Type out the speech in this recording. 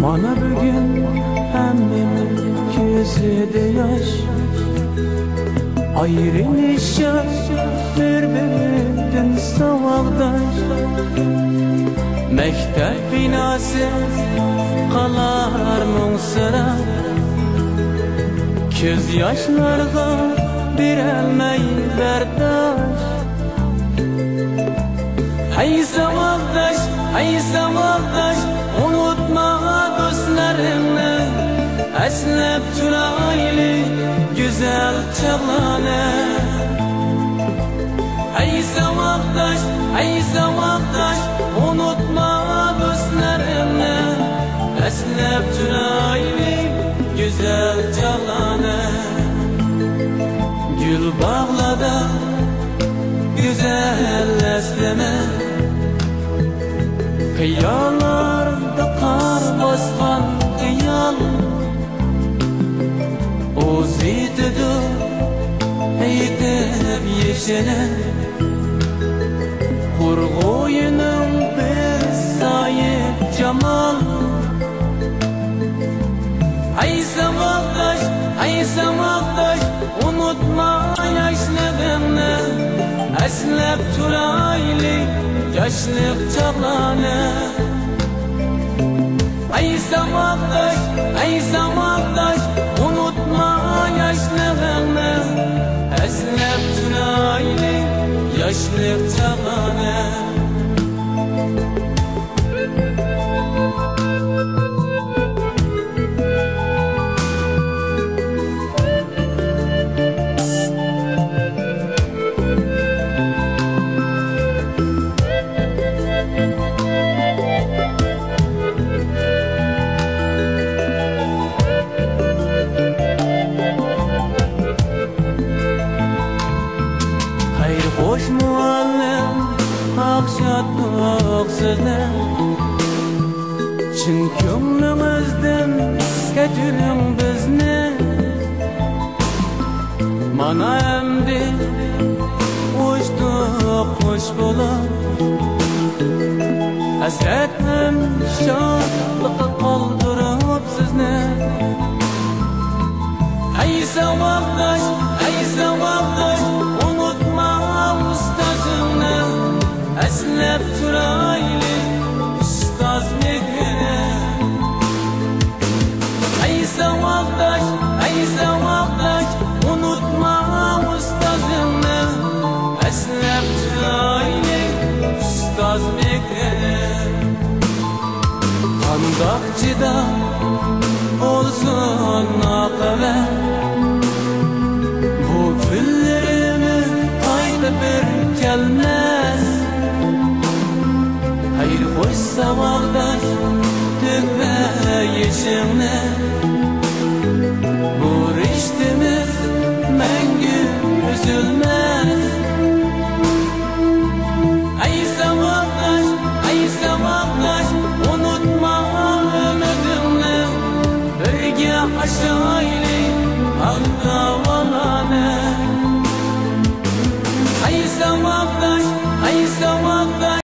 Mana bugün hemmenin gözüde yaş, ayrılışa bir-birinden savaqdaş. Mektep binası kalar munsıra, köz yaşlarga berelmey berdaş. Hey savaqdaş, hey savaqdaş, unutma dostlarını, eslep turaylı güzel çağlarını. Hey savaqdaş, hey savaqdaş, unutma dostlarını, eslep turaylı güzel çağlarını. Gül bağlada güzel esleme, kıyalarda kar baskan kıyal. O zeytidu eydep yeşene, Kurgoyunun bir sayıp camal. Ay savaqdaş, ay savaqdaş, unutma yaşlığını, eslep turaylı yaşlık çağlarını. Ay savaqdaş, ay savaqdaş, unutma yaşlığını, eslep turaylı yaşlık çağlarını. Hoş muallim, akşatlık sizler, çın kömlümüzden keçirin bizni. Mana emdi uçtuk kuş bulup, hasretim şadlıkı kaldırıp sizni. Hey savaqdaş, hey savaqdaş, unutma ustazını, eslep turaylı ustaz mehrini. Hey savaqdaş, hey savaqdaş, unutma ustazını, eslep turaylı ustaz mehrini. Kandakçıda olsun akıbet, bu küllerimiz ayda bir gelmez. Hayır hoş savaqdaş, dökme yeşimle, bu riştimiz mengü üzülmez. Ay savaqdaş, ay savaqdaş, unutma ümidini, birge aşaylı Ağda